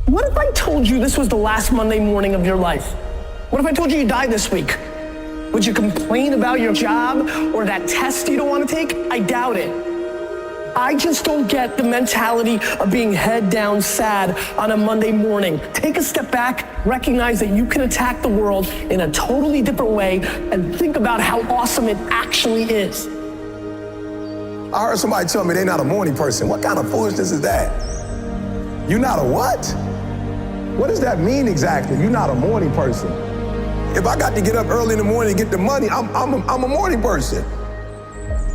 What if I told you this was the last Monday morning of your life? What if I told you die this week? Would you complain about your job or that test you don't want to take? I doubt it. I just don't get the mentality of being head down sad on a Monday morning. Take a step back, recognize that you can attack the world in a totally different way, and think about how awesome it actually is. I heard somebody tell me they're not a morning person. What kind of foolishness is that? You're not a what? What does that mean exactly? You're not a morning person. If I got to get up early in the morning and get the money, I'm a morning person.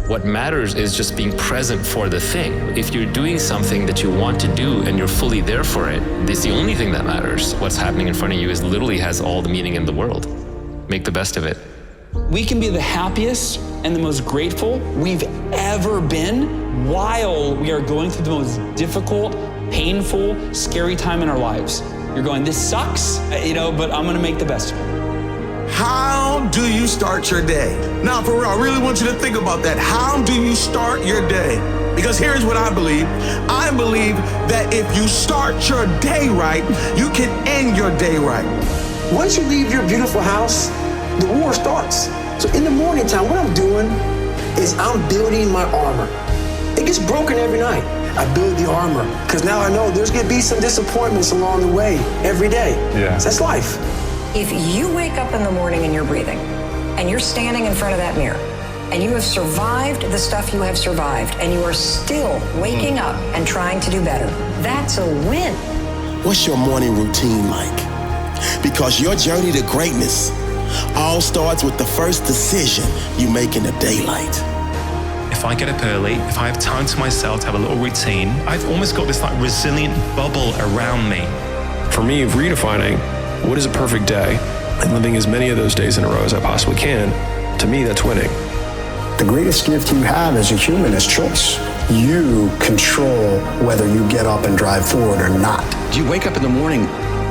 What matters is just being present for the thing. If you're doing something that you want to do and you're fully there for it, it's the only thing that matters. What's happening in front of you literally has all the meaning in the world. Make the best of it. We can be the happiest and the most grateful we've ever been while we are going through the most difficult, painful, scary time in our lives. You're going, this sucks, but I'm gonna make the best of it. How do you start your day? Now, for real, I really want you to think about that. How do you start your day? Because here's what I believe. I believe that if you start your day right, you can end your day right. Once you leave your beautiful house, the war starts. So in the morning time, what I'm doing is I'm building my armor. It gets broken every night. I build the armor because now I know there's gonna be some disappointments along the way every day. Yeah. So that's life. If you wake up in the morning and you're breathing, and you're standing in front of that mirror, and you have survived the stuff you have survived, and you are still waking up and trying to do better, that's a win. What's your morning routine like? Because your journey to greatness all starts with the first decision you make in the daylight. If I get up early, if I have time to myself to have a little routine, I've almost got this resilient bubble around me. For me, redefining what is a perfect day and living as many of those days in a row as I possibly can, to me, that's winning. The greatest gift you have as a human is choice. You control whether you get up and drive forward or not. Do you wake up in the morning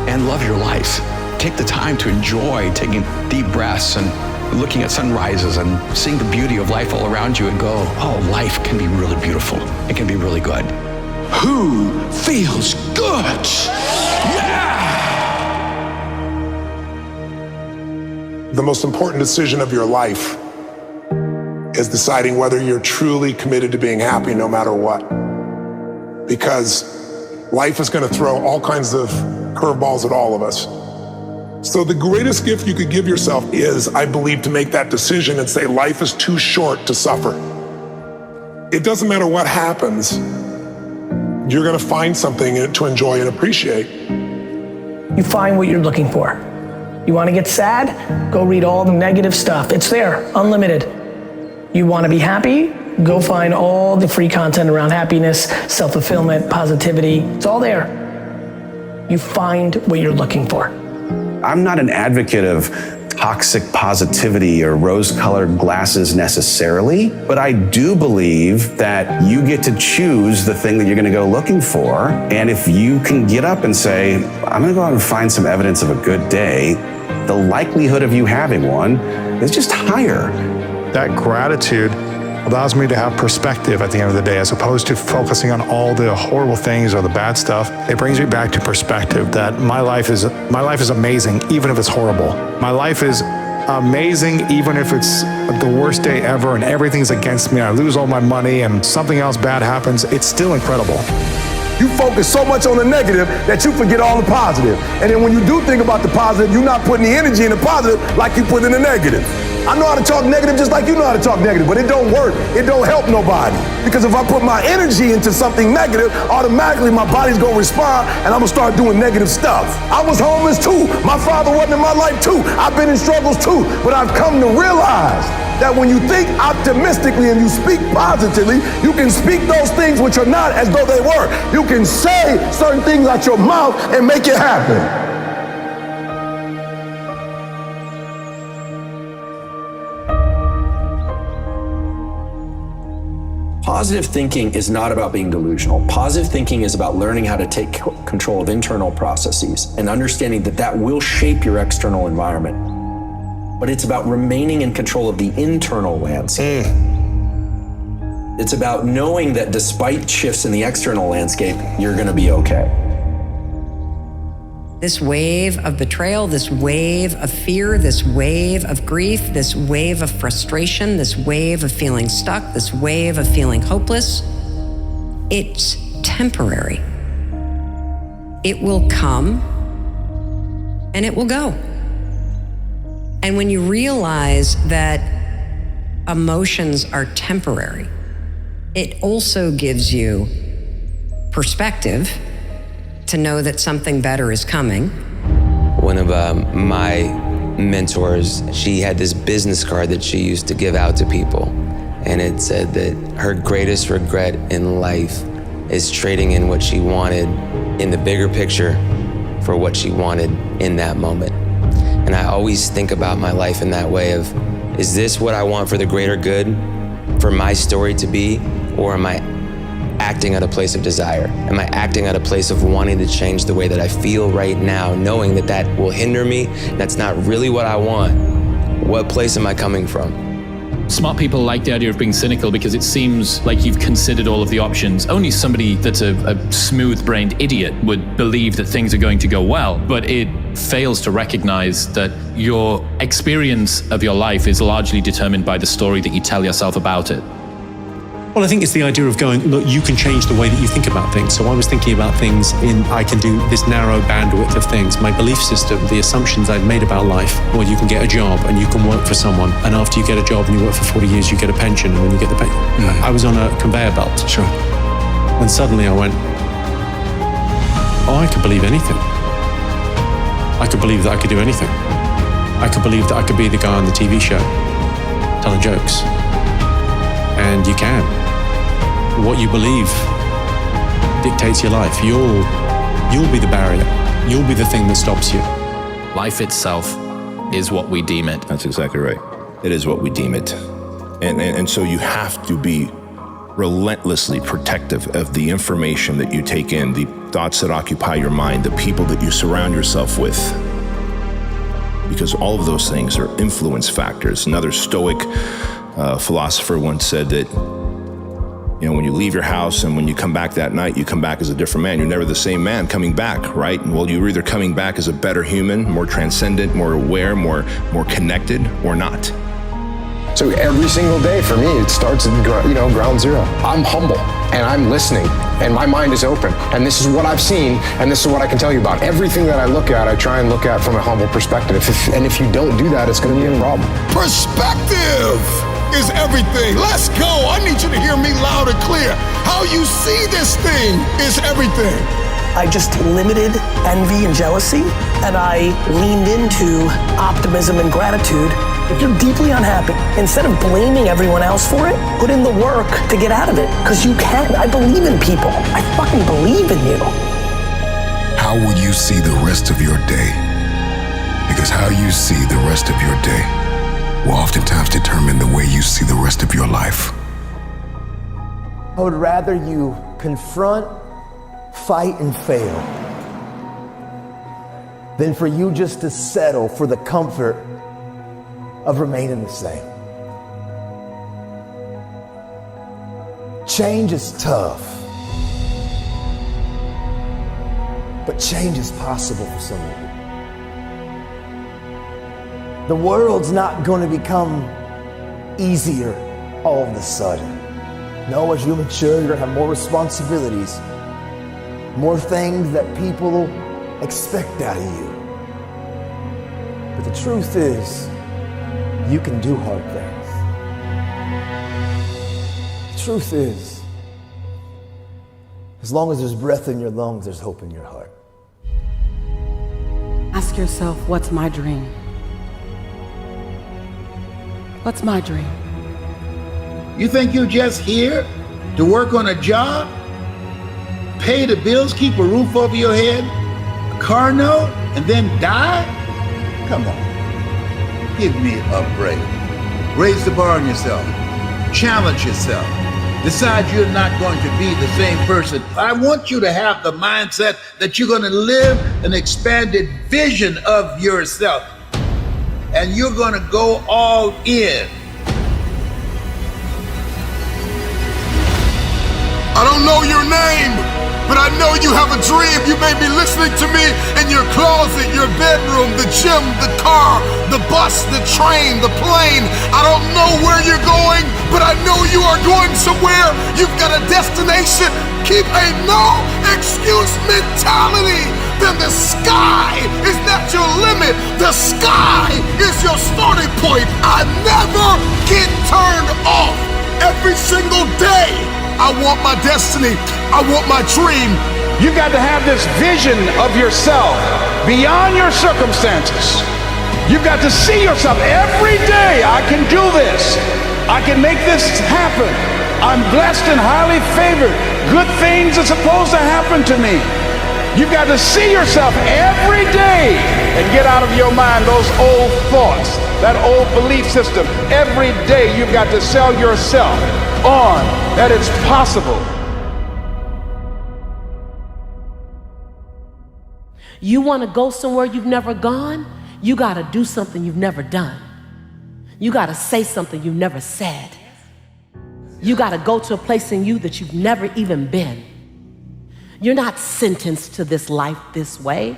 and love your life? Take the time to enjoy taking deep breaths and looking at sunrises and seeing the beauty of life all around you and go, oh, life can be really beautiful. It can be really good. Who feels good? Yeah! The most important decision of your life is deciding whether you're truly committed to being happy no matter what. Because life is going to throw all kinds of curveballs at all of us. So the greatest gift you could give yourself is, I believe, to make that decision and say life is too short to suffer. It doesn't matter what happens, you're going to find something to enjoy and appreciate. You find what you're looking for. You want to get sad? Go read all the negative stuff. It's there, unlimited. You want to be happy? Go find all the free content around happiness, self-fulfillment, positivity. It's all there. You find what you're looking for. I'm not an advocate of toxic positivity or rose-colored glasses necessarily, but I do believe that you get to choose the thing that you're going to go looking for. And if you can get up and say, I'm going to go out and find some evidence of a good day, the likelihood of you having one is just higher. That gratitude allows me to have perspective at the end of the day, as opposed to focusing on all the horrible things or the bad stuff. It brings me back to perspective that my life is amazing, even if it's horrible. My life is amazing, even if it's the worst day ever and everything's against me. I lose all my money and something else bad happens. It's still incredible. You focus so much on the negative that you forget all the positive. And then when you do think about the positive, you're not putting the energy in the positive like you put in the negative. I know how to talk negative just like you know how to talk negative, but it don't work. It don't help nobody. Because if I put my energy into something negative, automatically my body's gonna respond and I'm gonna start doing negative stuff. I was homeless too. My father wasn't in my life too. I've been in struggles too. But I've come to realize that when you think optimistically and you speak positively, you can speak those things which are not as though they were. You can say certain things out your mouth and make it happen. Positive thinking is not about being delusional. Positive thinking is about learning how to take control of internal processes and understanding that that will shape your external environment. But it's about remaining in control of the internal landscape. It's about knowing that despite shifts in the external landscape, you're gonna be okay. This wave of betrayal, this wave of fear, this wave of grief, this wave of frustration, this wave of feeling stuck, this wave of feeling hopeless, it's temporary. It will come and it will go. And when you realize that emotions are temporary, it also gives you perspective to know that something better is coming. One of my mentors, she had this business card that she used to give out to people. And it said that her greatest regret in life is trading in what she wanted in the bigger picture for what she wanted in that moment. And I always think about my life in that way of, is this what I want for the greater good, for my story to be, or am I acting at a place of desire? Am I acting at a place of wanting to change the way that I feel right now, knowing that that will hinder me? That's not really what I want. What place am I coming from? Smart people like the idea of being cynical because it seems like you've considered all of the options. Only somebody that's a smooth-brained idiot would believe that things are going to go well, but it fails to recognize that your experience of your life is largely determined by the story that you tell yourself about it. Well, I think it's the idea of going, look, you can change the way that you think about things. So I was thinking about things I can do this narrow bandwidth of things. My belief system, the assumptions I've made about life. Well, you can get a job and you can work for someone. And after you get a job and you work for 40 years, you get a pension. And when you get the pension, I was on a conveyor belt. Sure. When suddenly I went, oh, I could believe anything. I could believe that I could do anything. I could believe that I could be the guy on the TV show telling jokes. And you can. What you believe dictates your life. You'll be the barrier. You'll be the thing that stops you. Life itself is what we deem it. That's exactly right. It is what we deem it. And so you have to be relentlessly protective of the information that you take in, the thoughts that occupy your mind, the people that you surround yourself with. Because all of those things are influence factors. Another Stoic philosopher once said that, when you leave your house and when you come back that night, you come back as a different man. You're never the same man coming back, right? Well, you're either coming back as a better human, more transcendent, more aware, more connected, or not. So every single day for me, it starts at ground zero. I'm humble and I'm listening and my mind is open. And this is what I've seen and this is what I can tell you about. Everything that I look at, I try and look at from a humble perspective. And if you don't do that, it's going to be a problem. Perspective is everything. Let's go. I need you to hear me loud and clear. How you see this thing is everything. I just limited envy and jealousy, and I leaned into optimism and gratitude. If you're deeply unhappy, instead of blaming everyone else for it, put in the work to get out of it, because you can. I believe in people. I fucking believe in you. How will you see the rest of your day? Because how you see the rest of your day will oftentimes determine the way you see the rest of your life. I would rather you confront, fight, and fail than for you just to settle for the comfort of remaining the same. Change is tough, but change is possible for some of you. The world's not going to become easier all of a sudden. No, as you mature, you're going to have more responsibilities, more things that people expect out of you. But the truth is, you can do hard things. The truth is, as long as there's breath in your lungs, there's hope in your heart. Ask yourself, what's my dream? What's my dream? You think you're just here to work on a job, pay the bills, keep a roof over your head, a car note, and then die? Come on, give me a break. Raise the bar on yourself. Challenge yourself. Decide you're not going to be the same person. I want you to have the mindset that you're going to live an expanded vision of yourself. And you're going to go all in. I don't know your name, but I know you have a dream. You may be listening to me in your closet, your bedroom, the gym, the car, the bus, the train, the plane. I don't know where you're going, but I know you are going somewhere. You've got a destination. Keep a no excuse mentality. Then the sky is not your limit. The sky is your starting point. I never get turned off. Every single day, I want my destiny. I want my dream. You got to have this vision of yourself beyond your circumstances. You've got to see yourself every day. I can do this. I can make this happen. I'm blessed and highly favored. Good things are supposed to happen to me. You've got to see yourself every day and get out of your mind those old thoughts, that old belief system. Every day you've got to sell yourself on that it's possible. You want to go somewhere you've never gone? You got to do something you've never done. You got to say something you've never said. You got to go to a place in you that you've never even been. You're not sentenced to this life this way.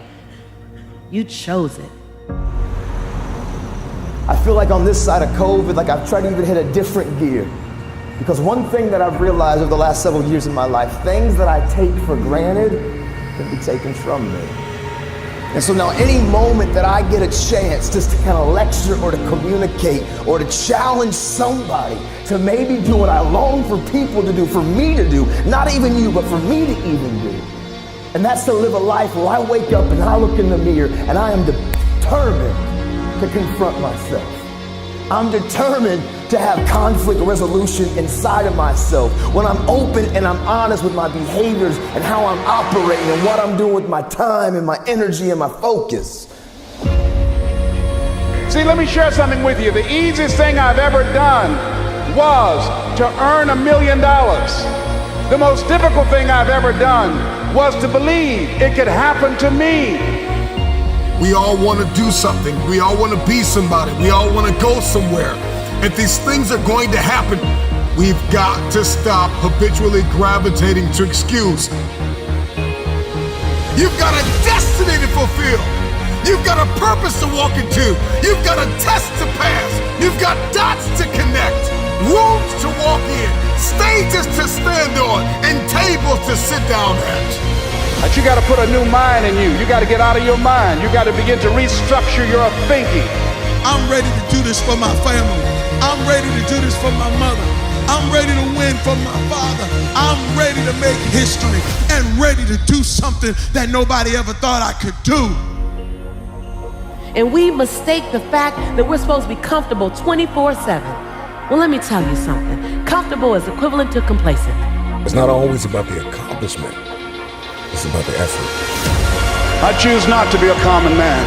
You chose it. I feel like on this side of COVID, like I've tried to even hit a different gear. Because one thing that I've realized over the last several years in my life, things that I take for granted can be taken from me. And so now any moment that I get a chance just to kind of lecture or to communicate or to challenge somebody to maybe do what I long for people to do, for me to do, not even you, but for me to even do. And that's to live a life where I wake up and I look in the mirror and I am determined to confront myself. I'm determined to have conflict resolution inside of myself when I'm open and I'm honest with my behaviors and how I'm operating and what I'm doing with my time and my energy and my focus. See, let me share something with you. The easiest thing I've ever done was to earn $1 million. The most difficult thing I've ever done was to believe it could happen to me. We all want to do something. We all want to be somebody. We all want to go somewhere. If these things are going to happen, we've got to stop habitually gravitating to excuse. You've got a destiny to fulfill. You've got a purpose to walk into. You've got a test to pass. You've got dots to connect, rooms to walk in, stages to stand on, and tables to sit down at. But you got to put a new mind in you. You got to get out of your mind. You got to begin to restructure your thinking. I'm ready to do this for my family. I'm ready to do this for my mother. I'm ready to win for my father. I'm ready to make history and ready to do something that nobody ever thought I could do. And we mistake the fact that we're supposed to be comfortable 24/7. Well, let me tell you something. Comfortable is equivalent to complacent. It's not always about the accomplishment. It's about the effort. I choose not to be a common man.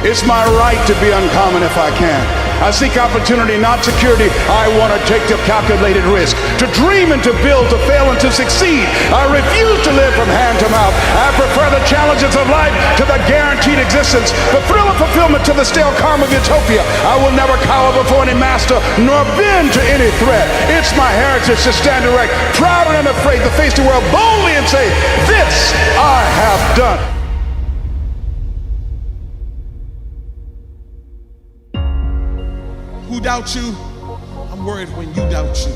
It's my right to be uncommon if I can. I seek opportunity, not security. I want to take the calculated risk, to dream and to build, to fail and to succeed. I refuse to live from hand to mouth. I prefer the challenges of life to the guaranteed existence, the thrill of fulfillment to the stale calm of utopia. I will never cower before any master, nor bend to any threat. It's my heritage to stand erect, proud and unafraid, to face the world boldly and say, this I have done. Who doubts you? I'm worried when you doubt you.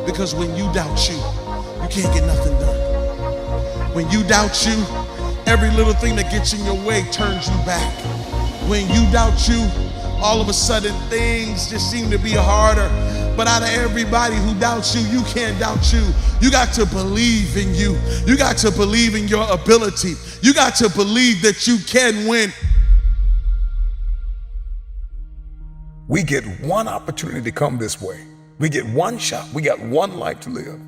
Because when you doubt you, you can't get nothing done. When you doubt you, every little thing that gets in your way turns you back. When you doubt you, all of a sudden things just seem to be harder. But out of everybody who doubts you, you can't doubt you. You got to believe in you. You got to believe in your ability. You got to believe that you can win. We get one opportunity to come this way. We get one shot. We got one life to live.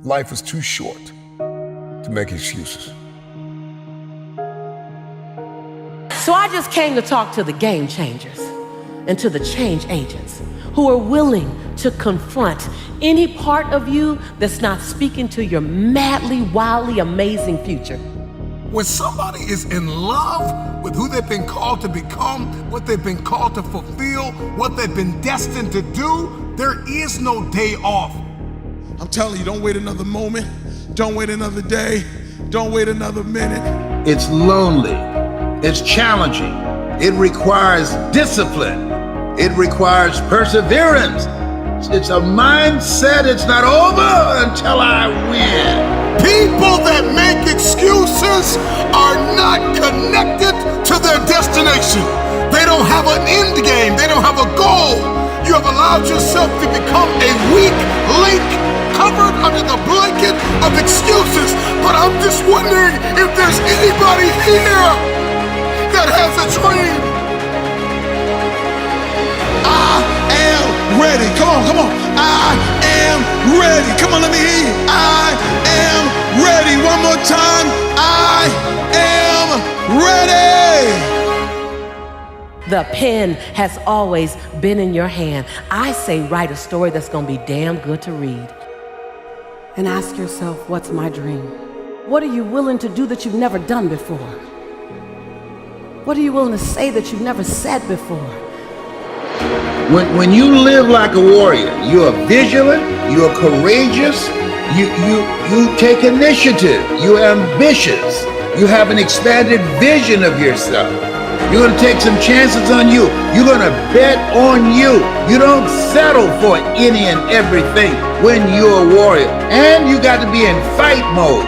Life is too short to make excuses. So I just came to talk to the game changers and to the change agents who are willing to confront any part of you that's not speaking to your madly, wildly amazing future. When somebody is in love with who they've been called to become, what they've been called to fulfill, what they've been destined to do, there is no day off. I'm telling you, don't wait another moment. Don't wait another day. Don't wait another minute. It's lonely. It's challenging. It requires discipline. It requires perseverance. It's a mindset. It's not over until I win. People that make excuses are not connected to their destination. They don't have an end game. They don't have a goal. You have allowed yourself to become a weak link covered under the blanket of excuses. But I'm just wondering if there's anybody here that has a dream. I am ready. Come on. I am ready. Come on, let me hear you. I am ready. One more time. I am ready. The pen has always been in your hand. I say write a story that's gonna be damn good to read. And ask yourself, what's my dream? What are you willing to do that you've never done before? What are you willing to say that you've never said before? When you live like a warrior, you are vigilant, you are courageous, you take initiative, you are ambitious, you have an expanded vision of yourself. You're gonna take some chances on you. You're gonna bet on you. You don't settle for any and everything when you're a warrior. And you got to be in fight mode.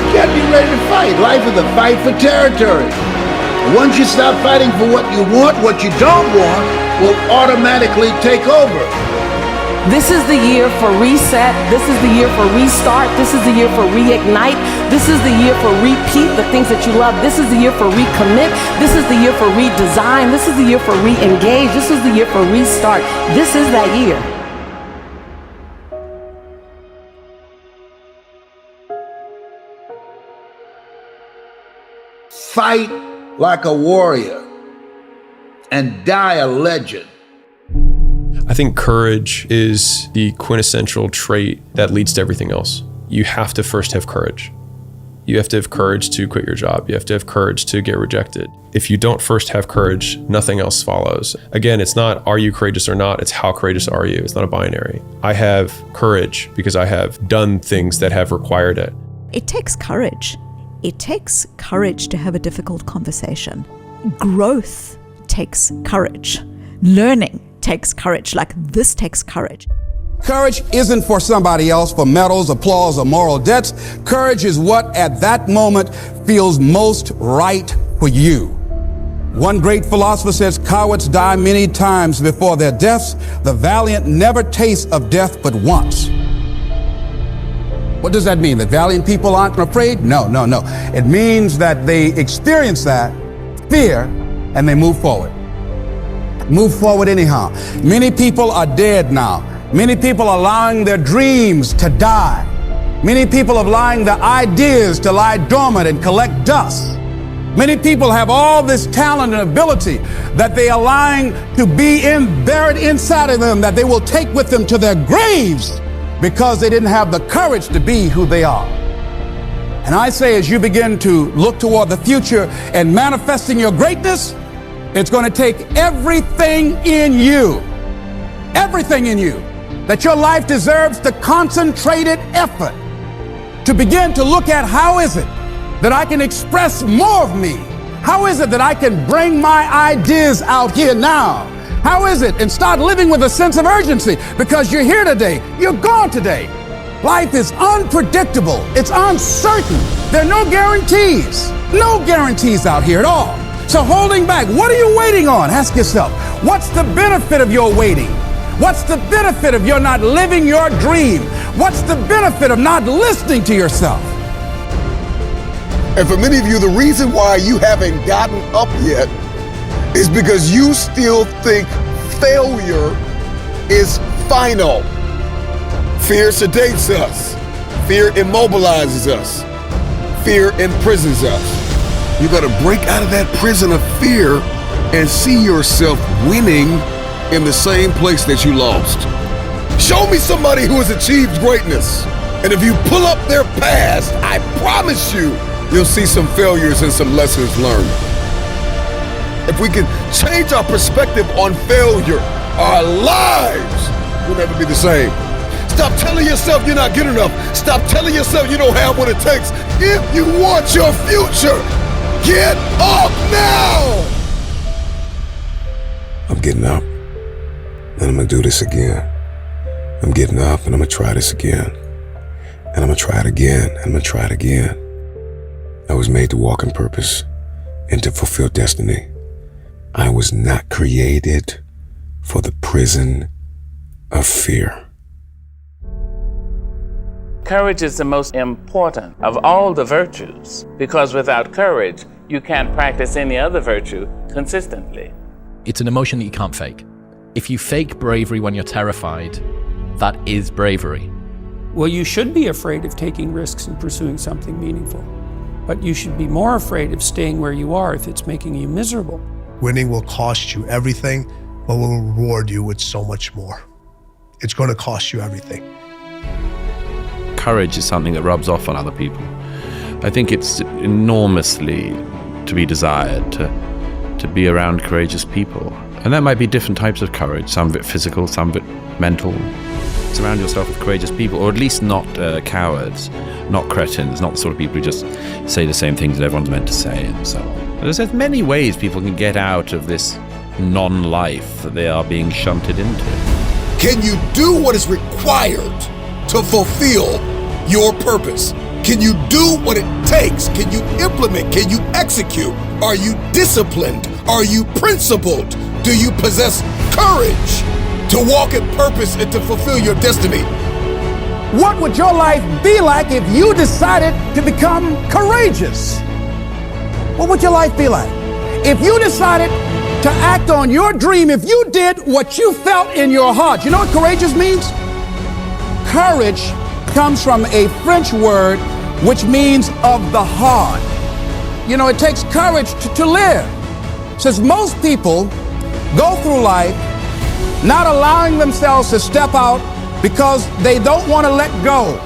You gotta be ready to fight. Life is a fight for territory. Once you stop fighting for what you want, what you don't want will automatically take over. This is the year for reset. This is the year for restart. This is the year for reignite. This is the year for repeat the things that you love. This is the year for recommit. This is the year for redesign. This is the year for re-engage. This is the year for restart. This is that year. Fight like a warrior and die a legend. I think courage is the quintessential trait that leads to everything else. You have to first have courage. You have to have courage to quit your job. You have to have courage to get rejected. If you don't first have courage, nothing else follows. Again, it's not are you courageous or not, it's how courageous are you. It's not a binary. I have courage because I have done things that have required it. It takes courage. It takes courage to have a difficult conversation. Growth takes courage. Learning takes courage. Like this takes courage. Courage isn't for somebody else, for medals, applause, or moral debts. Courage is what at that moment feels most right for you. One great philosopher says, cowards die many times before their deaths. The valiant never taste of death but once. What does that mean? That valiant people aren't afraid? No. It means that they experience that fear and they move forward. Move forward anyhow. Many people are dead now. Many people are allowing their dreams to die. Many people are allowing their ideas to lie dormant and collect dust. Many people have all this talent and ability that they are allowing to be buried inside of them, that they will take with them to their graves because they didn't have the courage to be who they are. And I say, as you begin to look toward the future and manifesting your greatness, it's going to take everything in you, that your life deserves the concentrated effort to begin to look at how is it that I can express more of me? How is it that I can bring my ideas out here now? How is it? And start living with a sense of urgency, because you're here today, you're gone today. Life is unpredictable, it's uncertain. There are no guarantees out here at all. So holding back, what are you waiting on? Ask yourself, what's the benefit of your waiting? What's the benefit of your not living your dream? What's the benefit of not listening to yourself? And for many of you, the reason why you haven't gotten up yet is because you still think failure is final. Fear sedates us. Fear immobilizes us. Fear imprisons us. You gotta break out of that prison of fear and see yourself winning in the same place that you lost. Show me somebody who has achieved greatness. And if you pull up their past, I promise you'll see some failures and some lessons learned. If we can change our perspective on failure, our lives will never be the same. Stop telling yourself you're not good enough. Stop telling yourself you don't have what it takes. If you want your future, get up now! I'm getting up, and I'm gonna do this again. I'm getting up, and I'm gonna try this again. And I'm gonna try it again, and I'm gonna try it again. I was made to walk in purpose and to fulfill destiny. I was not created for the prison of fear. Courage is the most important of all the virtues, because without courage, you can't practice any other virtue consistently. It's an emotion that you can't fake. If you fake bravery when you're terrified, that is bravery. Well, you should be afraid of taking risks and pursuing something meaningful, but you should be more afraid of staying where you are if it's making you miserable. Winning will cost you everything, but will reward you with so much more. It's going to cost you everything. Courage is something that rubs off on other people. I think it's enormously to be desired to be around courageous people. And that might be different types of courage, some of it physical, some of it mental. Surround yourself with courageous people, or at least not cowards, not cretins, not the sort of people who just say the same things that everyone's meant to say and so on. There's many ways people can get out of this non-life that they are being shunted into. Can you do what is required to fulfill your purpose? Can you do what it takes? Can you implement? Can you execute? Are you disciplined? Are you principled? Do you possess courage to walk in purpose and to fulfill your destiny? What would your life be like if you decided to become courageous? What would your life be like? If you decided to act on your dream, if you did what you felt in your heart. You know what courageous means? Courage comes from a French word which means of the heart. You know, it takes courage to live. Since most people go through life not allowing themselves to step out because they don't want to let go.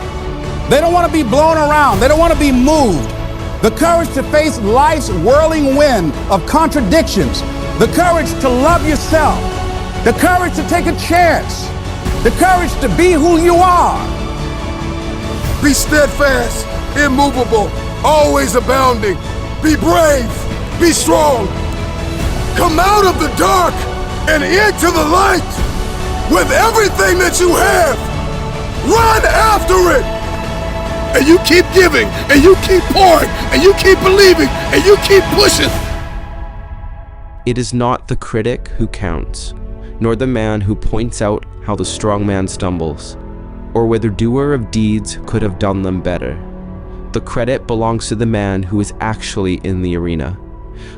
They don't want to be blown around. They don't want to be moved. The courage to face life's whirling wind of contradictions. The courage to love yourself. The courage to take a chance. The courage to be who you are. Be steadfast, immovable, always abounding. Be brave, be strong. Come out of the dark and into the light with everything that you have. Run after it. And you keep giving, and you keep pouring, and you keep believing, and you keep pushing. It is not the critic who counts, nor the man who points out how the strong man stumbles, or whether doer of deeds could have done them better. The credit belongs to the man who is actually in the arena,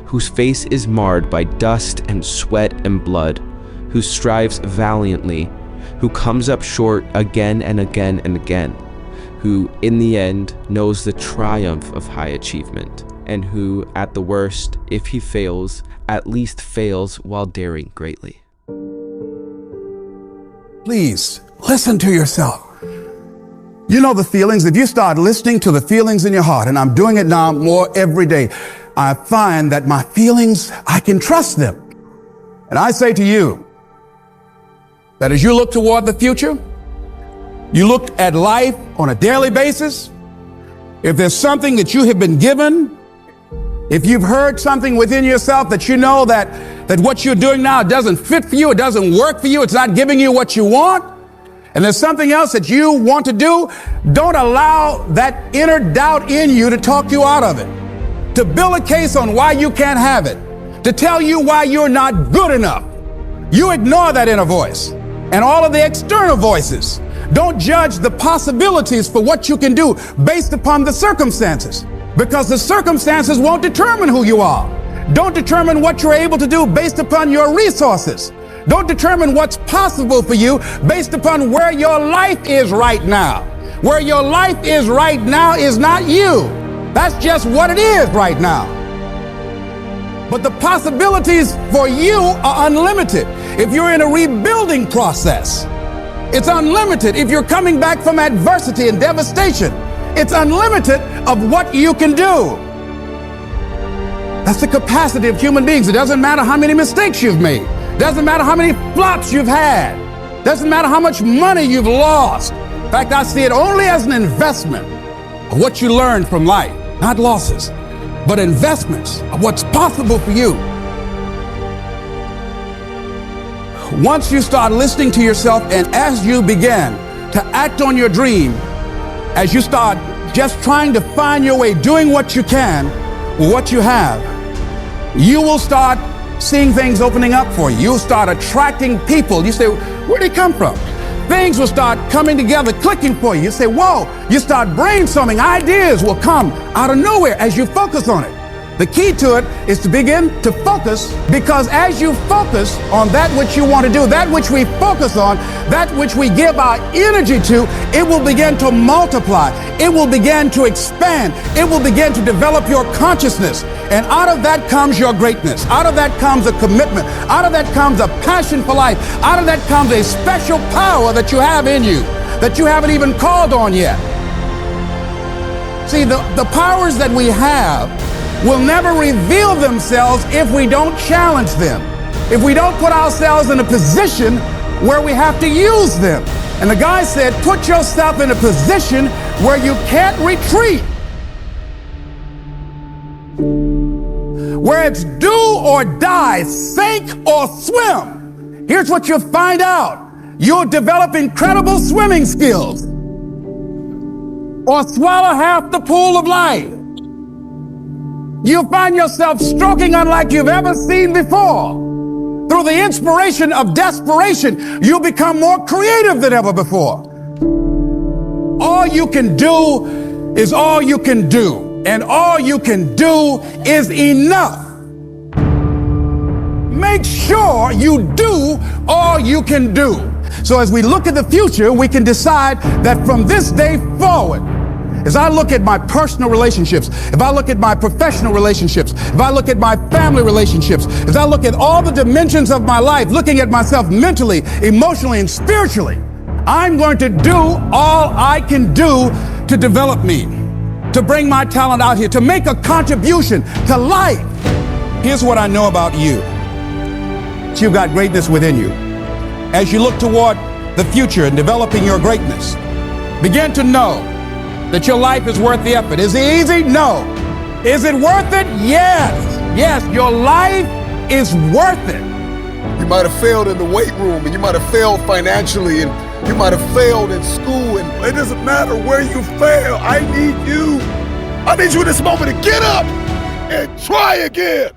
whose face is marred by dust and sweat and blood, who strives valiantly, who comes up short again and again and again, who, in the end, knows the triumph of high achievement, and who, at the worst, if he fails, at least fails while daring greatly. Please, listen to yourself. You know the feelings. If you start listening to the feelings in your heart, and I'm doing it now more every day, I find that my feelings, I can trust them. And I say to you, that as you look toward the future, you look at life on a daily basis, if there's something that you have been given, if you've heard something within yourself that you know that what you're doing now doesn't fit for you, it doesn't work for you, it's not giving you what you want, and there's something else that you want to do, don't allow that inner doubt in you to talk you out of it, to build a case on why you can't have it, to tell you why you're not good enough. You ignore that inner voice and all of the external voices. Don't judge the possibilities for what you can do based upon the circumstances, because the circumstances won't determine who you are. Don't determine what you're able to do based upon your resources. Don't determine what's possible for you based upon where your life is right now. Where your life is right now is not you. That's just what it is right now. But the possibilities for you are unlimited. If you're in a rebuilding process, it's unlimited. If you're coming back from adversity and devastation, it's unlimited of what you can do. That's the capacity of human beings. It doesn't matter how many mistakes you've made. Doesn't matter how many flops you've had. Doesn't matter how much money you've lost. In fact, I see it only as an investment of what you learn from life, not losses, but investments of what's possible for you. Once you start listening to yourself, and as you begin to act on your dream, as you start just trying to find your way, doing what you can with what you have, you will start seeing things opening up for you. You'll start attracting people. You say, where'd they come from? Things will start coming together, clicking for you. You say, whoa, you start brainstorming. Ideas will come out of nowhere as you focus on it. The key to it is to begin to focus, because as you focus on that which you want to do, that which we focus on, that which we give our energy to, it will begin to multiply. It will begin to expand. It will begin to develop your consciousness. And out of that comes your greatness. Out of that comes a commitment. Out of that comes a passion for life. Out of that comes a special power that you have in you that you haven't even called on yet. See, the powers that we have will never reveal themselves if we don't challenge them, if we don't put ourselves in a position where we have to use them. And the guy said, put yourself in a position where you can't retreat, where it's do or die, sink or swim. Here's what you'll find out. You'll develop incredible swimming skills, or swallow half the pool of life. You'll find yourself stroking unlike you've ever seen before. Through the inspiration of desperation, you'll become more creative than ever before. All you can do is all you can do, and all you can do is enough. Make sure you do all you can do. So as we look at the future, we can decide that from this day forward, as I look at my personal relationships, if I look at my professional relationships, if I look at my family relationships, as I look at all the dimensions of my life, looking at myself mentally, emotionally, and spiritually, I'm going to do all I can do to develop me, to bring my talent out here, to make a contribution to life. Here's what I know about you. You've got greatness within you. As you look toward the future and developing your greatness, begin to know that your life is worth the effort. Is it easy? No. Is it worth it? Yes. Yes, your life is worth it. You might have failed in the weight room, and you might have failed financially, and you might have failed in school, and it doesn't matter where you fail. I need you in this moment to get up and try again.